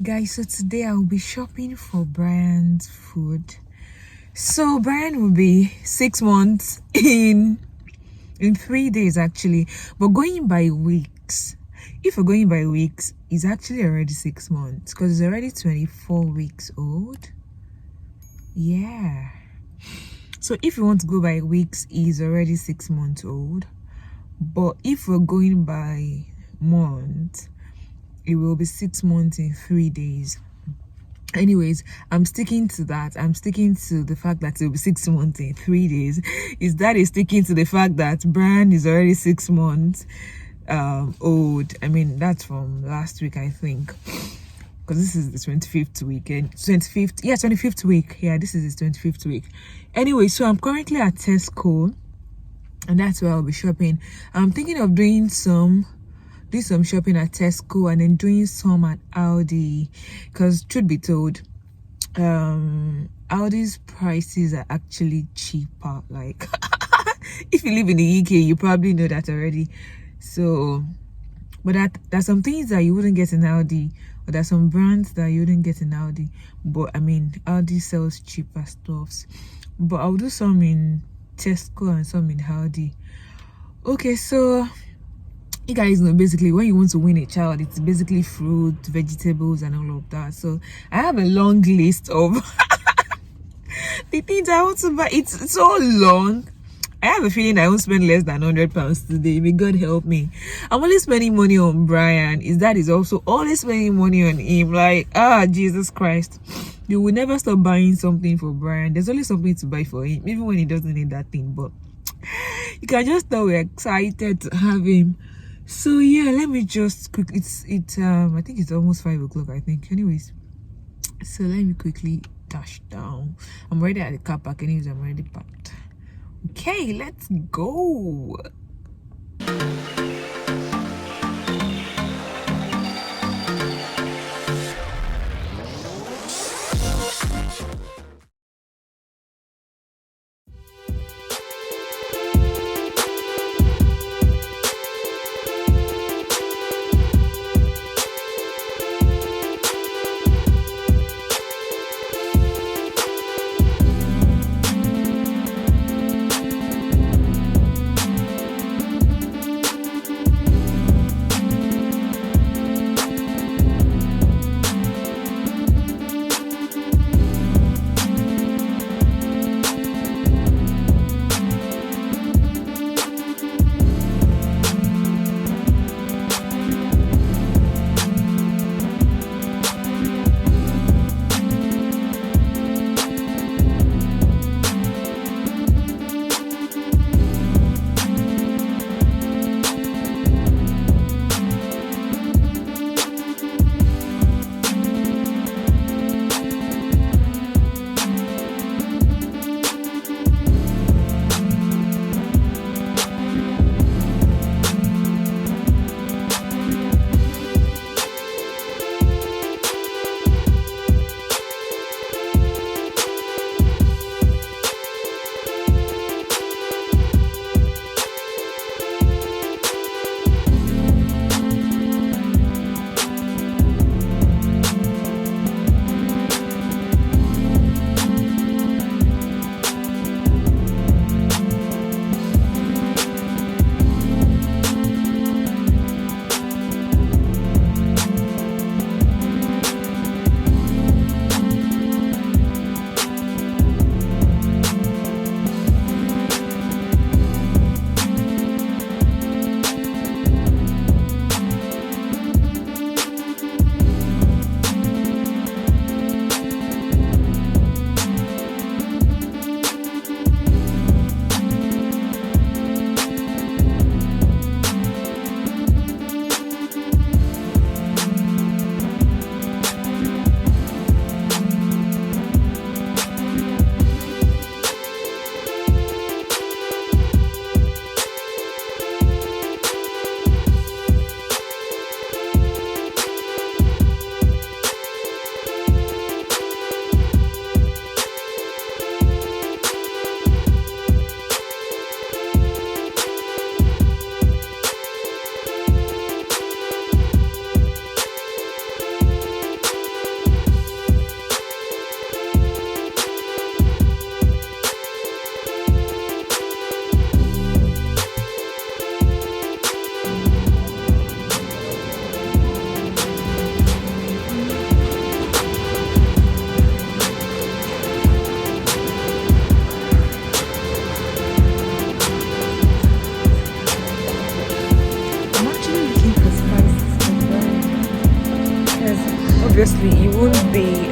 Guys, so today I'll be shopping for Bryan's food. So Bryan will be 6 months in 3 days actually, but going by weeks. If we're going by weeks, it's actually already 6 months because it's already 24 weeks old. Yeah. So if you want to go by weeks, he's already 6 months old. But if we're going by months, it will be 6 months in 3 days. Anyways, I'm sticking to that. I'm sticking to the fact that it will be 6 months in 3 days. Is that is sticking to the fact that Bryan is already 6 months old. I mean, that's from last week, I think, because this is the 25th week and 25th week. Yeah, this is his 25th week. Anyway, so I'm currently at Tesco, and that's where I'll be shopping. I'm thinking of doing some shopping at Tesco and then doing some at Aldi, because truth be told, Aldi's prices are actually cheaper. Like, if you live in the UK, you probably know that already. So, but there's some things that you wouldn't get in Aldi, or there's some brands that you wouldn't get in Aldi. But I mean, Aldi sells cheaper stuffs. But I'll do some in Tesco and some in Aldi. Okay, so you guys know, basically when you want to win a child, it's basically fruit, vegetables and all of that. So I have a long list of the things I want to buy. It's so long. I have a feeling I won't spend less than £100 today. May God help me. I'm only spending money on Bryan. His dad is also always spending money on him. Like, Jesus Christ. You will never stop buying something for Bryan. There's always something to buy for him, even when he doesn't need that thing. But you can just tell we're excited to have him. So yeah, let me just quick. I think it's almost 5 o'clock. I think. Anyways, so let me quickly dash down. I'm already at the car park. Anyways, I'm already packed. Okay, let's go. obviously it won't be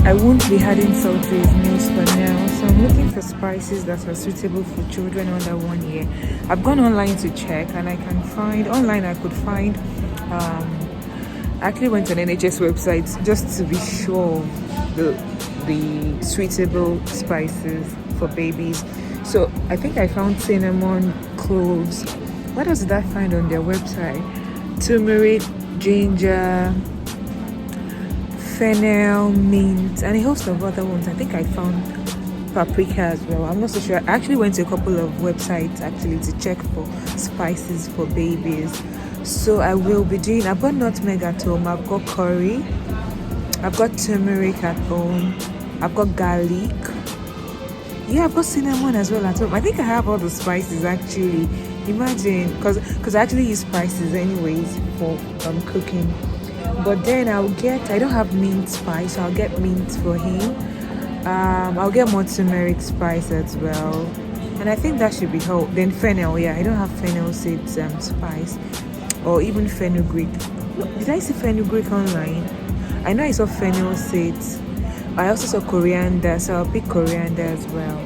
I won't be adding salt to his meals for now, so I'm looking for spices that are suitable for children under 1 year. I've gone online to check, and I can find online. I could find. I actually went on NHS websites just to be sure of the suitable spices for babies. So I think I found cinnamon, cloves. What else did I find on their website? Turmeric, ginger, fennel, mint, and a host of other ones. I think I found paprika as well. I'm not so sure. I actually went to a couple of websites actually to check for spices for babies. So I will be doing, I've got nutmeg at home, I've got curry, I've got turmeric at home, I've got garlic. Yeah, I've got cinnamon as well at home. I think I have all the spices actually. Imagine, because I actually use spices anyways for cooking. But then I don't have mint spice, so I'll get mint for him. I'll get more turmeric spice as well. And I think that should be how. Then fennel, yeah, I don't have fennel seeds spice. Or even fenugreek. Did I see fenugreek online? I know I saw fennel seeds. I also saw coriander, so I'll pick coriander as well.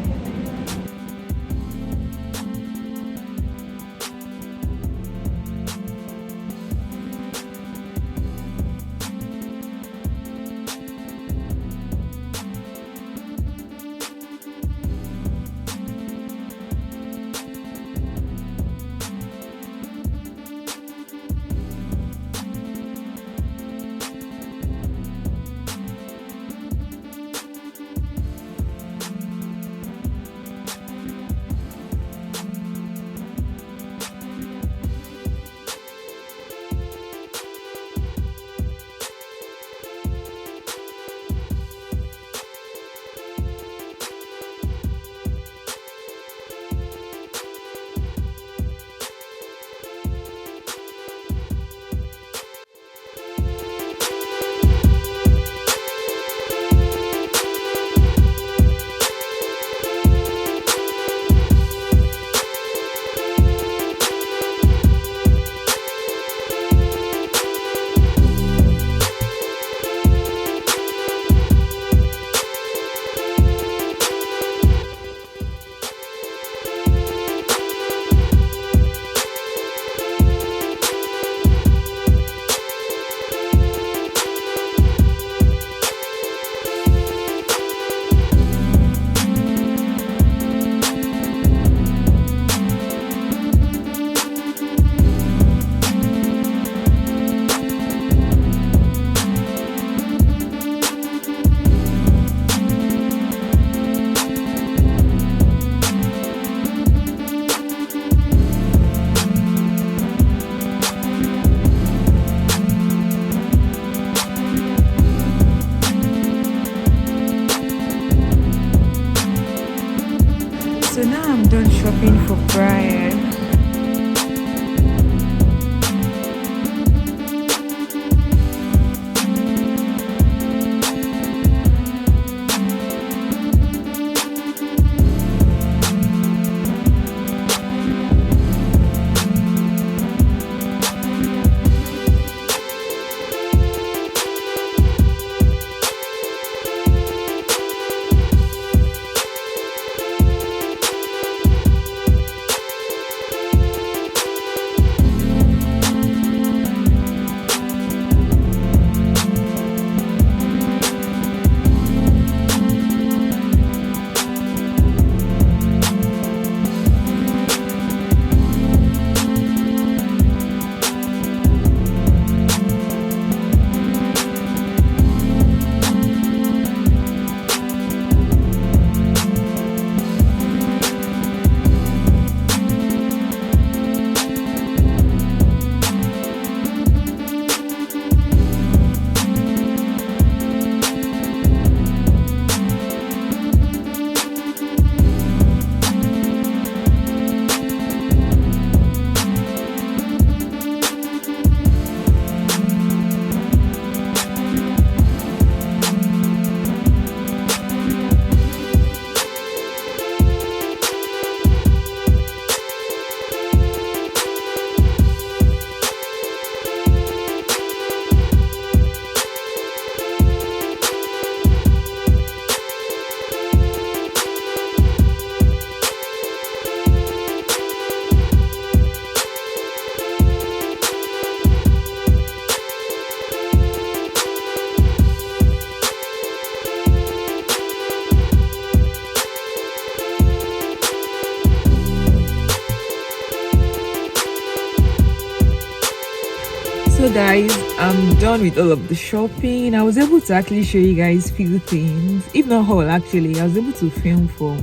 guys, I'm done with all of the shopping. I was able to actually show you guys few things, if not all. Actually, I was able to film for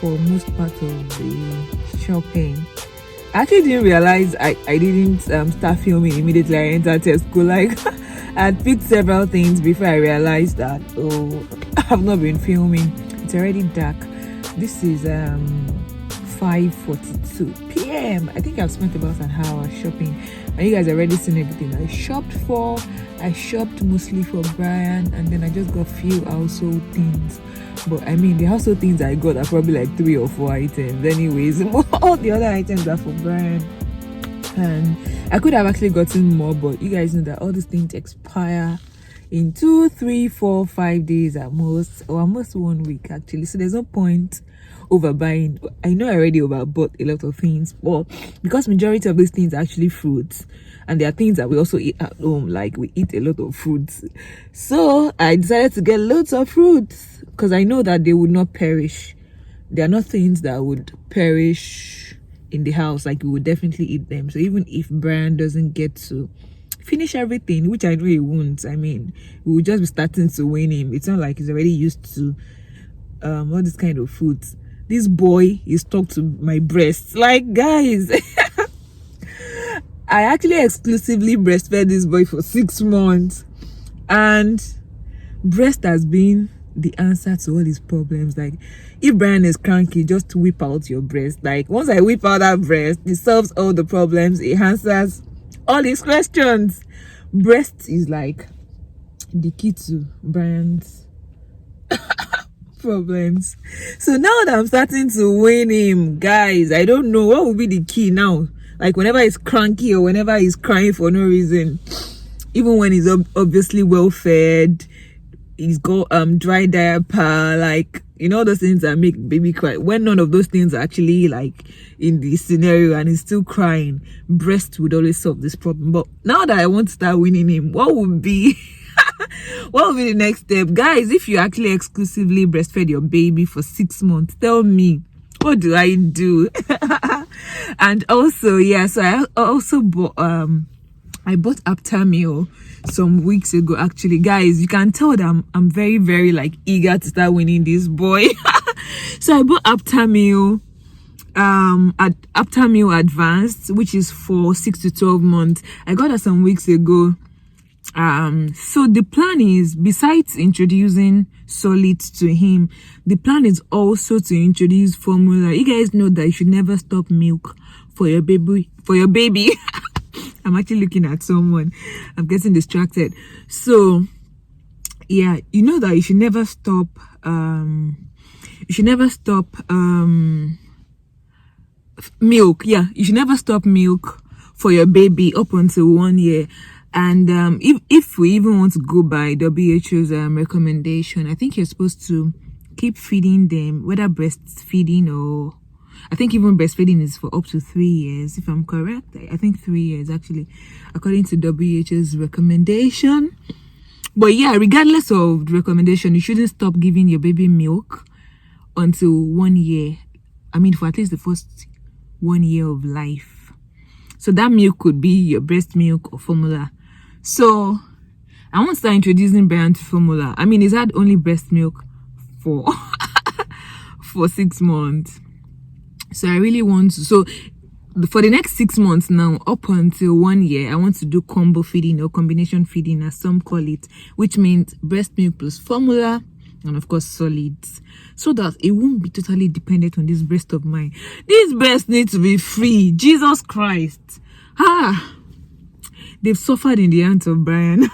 most part of the shopping. I actually didn't realize I didn't start filming immediately I entered Tesco. Like I had picked several things before I realized that I've not been filming. It's already dark. This is 5:42 p.m. I think I've spent about an hour shopping, and you guys already seen everything I shopped for. I shopped mostly for Bryan, and then I just got few household things. But I mean, the household things I got are probably like 3 or 4 items. Anyways, all the other items are for Bryan, and I could have actually gotten more, but you guys know that all these things expire in 2, 3, 4, 5 days at most, or almost 1 week actually. So there's no point overbuying. I know I already overbought a lot of things, but because majority of these things are actually fruits, and there are things that we also eat at home, like we eat a lot of fruits, so I decided to get loads of fruits because I know that they would not perish. They are not things that would perish in the house. Like we would definitely eat them. So even if Bryan doesn't get to finish everything, which I know he won't, I mean, we will just be starting to wean him. It's not like he's already used to all this kind of foods. This boy is stuck to my breast. Like, guys, I actually exclusively breastfed this boy for 6 months, and breast has been the answer to all his problems. Like, if Bryan is cranky, just whip out your breast. Like, once I whip out that breast, it solves all the problems. It answers all his questions. Breast is like the key to Bryan's problems. So now that I'm starting to wean him, guys, I don't know what will be the key now. Like whenever he's cranky or whenever he's crying for no reason, even when he's obviously well fed, he's got dry diaper, like, you know, those things that make baby cry. When none of those things are actually like in the scenario and he's still crying, breast would always solve this problem. But now that I want to start winning him, what would be what will be the next step? Guys, if you actually exclusively breastfed your baby for 6 months, tell me, what do I do? And also, yeah, so I also bought I bought Aptamil some weeks ago. Actually, guys, you can tell that I'm very, very like eager to start winning this boy. So I bought Aptamil Aptamil Advanced, which is for 6 to 12 months. I got that some weeks ago. So the plan is, besides introducing solids to him, the plan is also to introduce formula. You guys know that you should never stop milk for your baby. I'm actually looking at someone. I'm getting distracted. So yeah, you know that you should never stop milk. Yeah, you should never stop milk for your baby up until 1 year. And if we even want to go by WHO's recommendation, I think you're supposed to keep feeding them, whether breastfeeding or I think even breastfeeding is for up to 3 years, if I'm correct. I think 3 years actually, according to WHO's recommendation. But yeah, regardless of the recommendation, you shouldn't stop giving your baby milk until 1 year. I mean, for at least the first 1 year of life. So that milk could be your breast milk or formula. So I want to start introducing Bryan to formula. I mean, he's had only breast milk for 6 months. So I really want to. So for the next 6 months now, up until 1 year, I want to do combo feeding or combination feeding, as some call it, which means breast milk plus formula and of course solids, so that it won't be totally dependent on this breast of mine. This breast needs to be free. Jesus Christ. They've suffered in the hands of Bryan.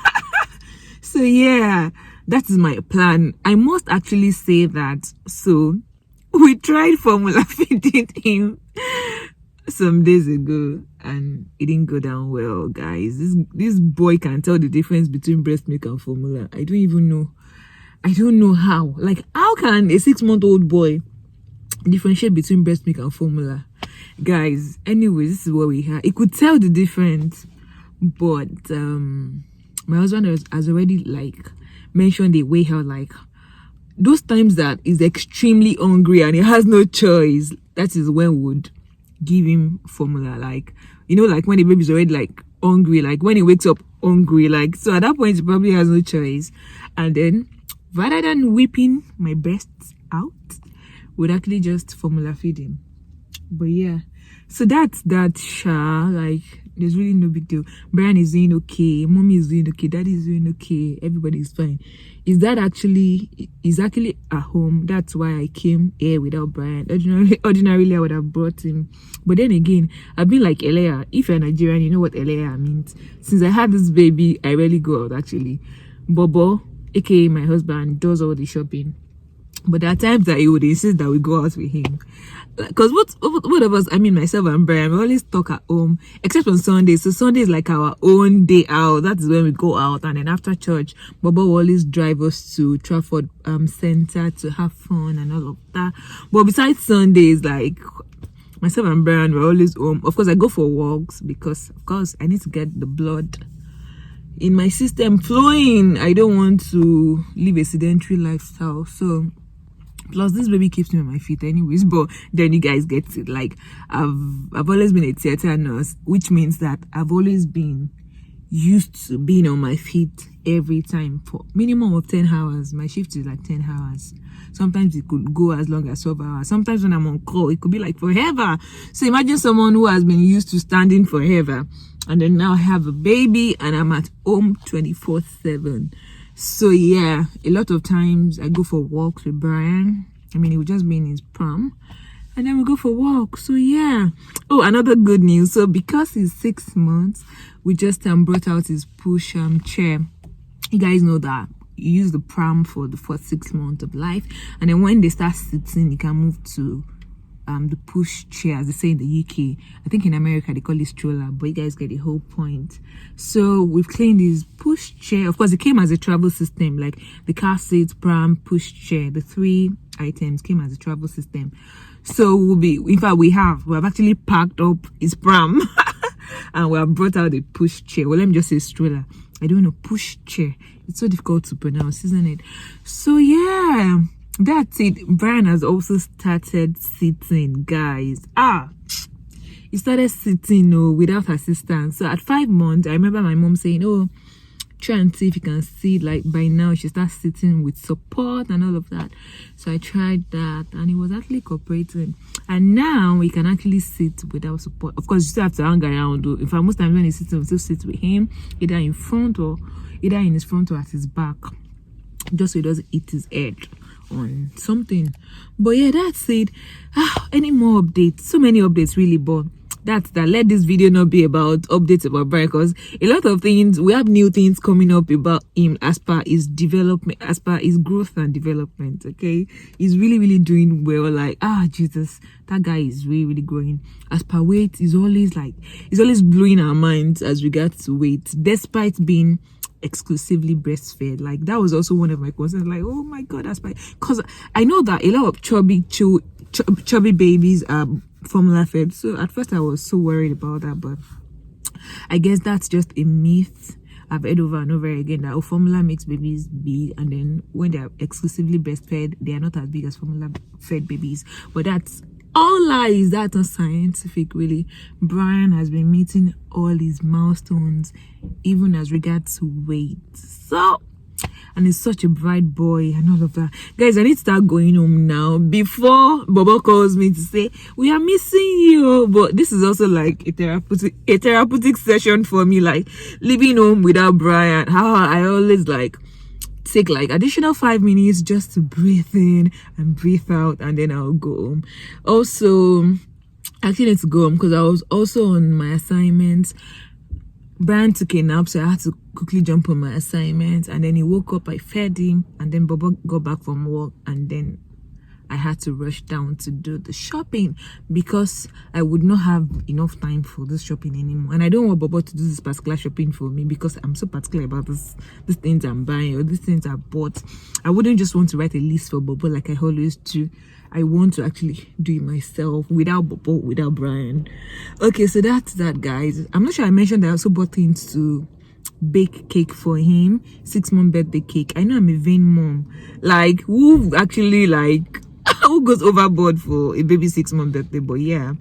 So yeah, that is my plan. I must actually say that. So we tried formula feeding him some days ago and it didn't go down well, guys. This boy can tell the difference between breast milk and formula. I don't know how. Like, how can a 6-month-old boy differentiate between breast milk and formula? Guys, anyways, this is what we have. He could tell the difference, but my husband has already like mentioned a way how, like, those times that he's extremely hungry and he has no choice, that is when we would give him formula. Like, you know, like when the baby's already like hungry, like when he wakes up hungry, like, so at that point he probably has no choice. And then rather than whipping my breasts out, would actually just formula feed him. But yeah, so that's that. Like, there's really no big deal. Bryan is doing okay, mommy is doing okay, daddy is doing okay, everybody is fine. Is actually at home. That's why I came here without Bryan. Ordinarily I would have brought him, but then again, I've been like Eleya. If you're Nigerian, you know what Eleya means. Since I had this baby, I rarely go out actually. Bobo, aka my husband, does all the shopping. But there are times that he would insist that we go out with him. Because what of us, I mean myself and Bryan, we always talk at home, except on Sundays. So Sunday is like our own day out. That is when we go out. And then after church, Baba will always drive us to Trafford Center to have fun and all of that. But besides Sundays, like, myself and Bryan, we're always home. Of course, I go for walks because, of course, I need to get the blood in my system flowing. I don't want to live a sedentary lifestyle. So plus this baby keeps me on my feet anyways. But then you guys get it. Like, I've always been a theater nurse, which means that I've always been used to being on my feet every time for minimum of 10 hours. My shift is like 10 hours. Sometimes it could go as long as 12 hours. Sometimes when I'm on call, it could be like forever. So imagine someone who has been used to standing forever, and then now I have a baby and I'm at home 24/7. So yeah, a lot of times I go for walks with Bryan. I mean, he would just be in his pram, and then we go for walks. So yeah. Oh, another good news. So because he's 6 months, we just brought out his push chair. You guys know that you use the pram for the first 6 months of life, and then when they start sitting, you can move to the push chair, as they say in the UK. I think in America they call it stroller, but you guys get the whole point. So we've cleaned his push chair. Of course, it came as a travel system, like the car seat, pram, push chair. The 3 items came as a travel system. So we have actually packed up his pram and we have brought out the push chair. Well, let me just say stroller. I don't know, push chair. It's so difficult to pronounce, isn't it? So yeah, that's it. Bryan has also started sitting, guys. He started sitting without assistance. So at 5 months, I remember my mom saying, oh, try and see if you can sit. Like, by now she starts sitting with support and all of that. So I tried that and it was actually cooperating. And now we can actually sit without support. Of course, you still have to hang around though. In fact, most times when he's sitting, we still sit with him, either in front or either in his front or at his back, just so he doesn't hit his head on something. But yeah, that's it. Any more updates? So many updates really, but that's that. Let this video not be about updates about Bryan, because a lot of things, we have new things coming up about him as per his development, as per his growth and development. Okay, he's really doing well. Like, Jesus, that guy is really growing. As per weight, he's always blowing our minds as regards to weight, despite being exclusively breastfed. Like, that was also one of my concerns. Like, oh my god, that's because I know that a lot of chubby babies are formula fed. So at first I was so worried about that, but I guess that's just a myth I've heard over and over again, that formula makes babies big, and then when they're exclusively breastfed, they are not as big as formula fed babies. But that's all lies. That's not scientific, really. Bryan has been meeting all his milestones, even as regards to weight. So, and he's such a bright boy and all of that. Guys, I need to start going home now before Bobo calls me to say, we are missing you. But this is also like a therapeutic session for me, like living home without Bryan. How I always like take like additional 5 minutes just to breathe in and breathe out, and then I'll go home. Also, I actually need to go home because I was also on my assignments. Bryan took a nap, so I had to quickly jump on my assignment, and then he woke up, I fed him, and then Bobo got back from work, and then I had to rush down to do the shopping because I would not have enough time for this shopping anymore. And I don't want Bobo to do this particular shopping for me because I'm so particular about these things I'm buying or these things I bought. I wouldn't just want to write a list for Bobo like I always do. I want to actually do it myself without Bobo, without Bryan. Okay, so that's that, guys. I'm not sure I mentioned that I also bought things to bake cake for him, 6-month birthday cake. I know I'm a vain mom. Like, who actually like who goes overboard for a baby 6-month birthday? But yeah,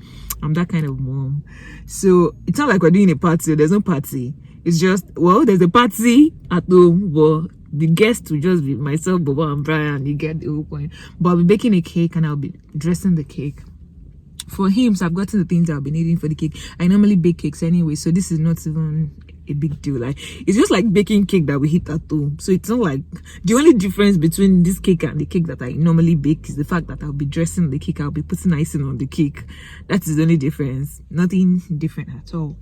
I'm that kind of mom. So it's not like we're doing a party. There's no party. It's just, well, there's a party at home, but the guests will just be myself, Bobo, and Bryan. You get the whole point. But I'll be baking a cake and I'll be dressing the cake for him. So I've gotten the things I'll be needing for the cake. I normally bake cakes anyway, so this is not even a big deal. Like, it's just like baking cake that we hit at home. So it's not like, the only difference between this cake and the cake that I normally bake is the fact that I'll be dressing the cake, I'll be putting icing on the cake. That is the only difference. Nothing different at all.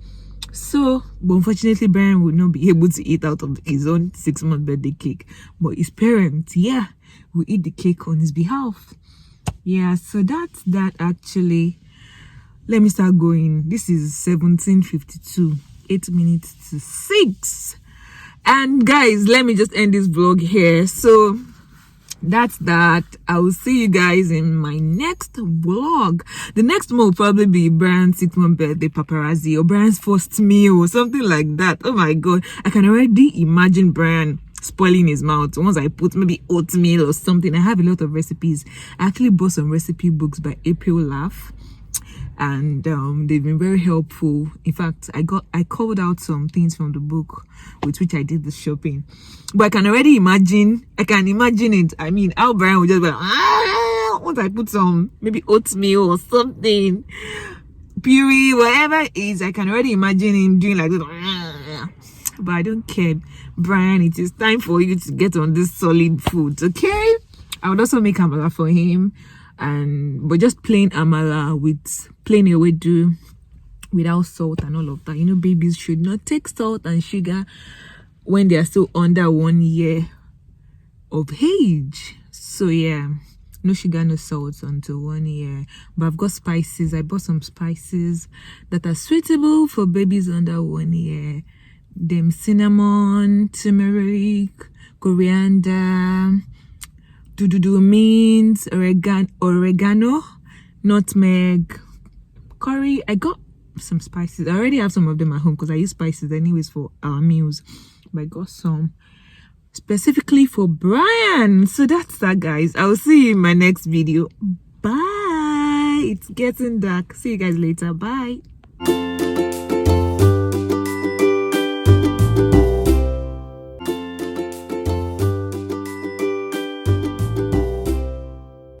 So, but unfortunately, Bryan would not be able to eat out of his own 6-month birthday cake. But his parents, yeah, will eat the cake on his behalf. Yeah, so that's that actually. Let me start going. This is 17:52, 8 minutes to 6. And guys, let me just end this vlog here. So that's that. I will see you guys in my next vlog. The next one will probably be Bryan's 6-month birthday paparazzi, or Bryan's first meal, or something like that. Oh my god, I can already imagine Bryan spoiling his mouth once I put maybe oatmeal or something. I have a lot of recipes. I actually bought some recipe books by April Laugh, and they've been very helpful. In fact, I called out some things from the book with which I did the shopping. But I can already imagine, it. I mean, how Bryan would just be like, once I put some maybe oatmeal or something, puree, whatever it is, I can already imagine him doing like this. But I don't care, Bryan. It is time for you to get on this solid food, okay? I would also make amala for him, but just plain amala with plain ewedu without salt and all of that. You know, babies should not take salt and sugar when they are still under 1 year of age. So yeah, no sugar, no salt until 1 year. But I've got spices. I bought some spices that are suitable for babies under 1 year. Them cinnamon, turmeric, coriander, mint, oregano, nutmeg, curry. I got some spices. I already have some of them at home because I use spices anyways for our meals. But I got some specifically for Bryan. So that's that, guys. I'll see you in my next video. Bye. It's getting dark. See you guys later. Bye.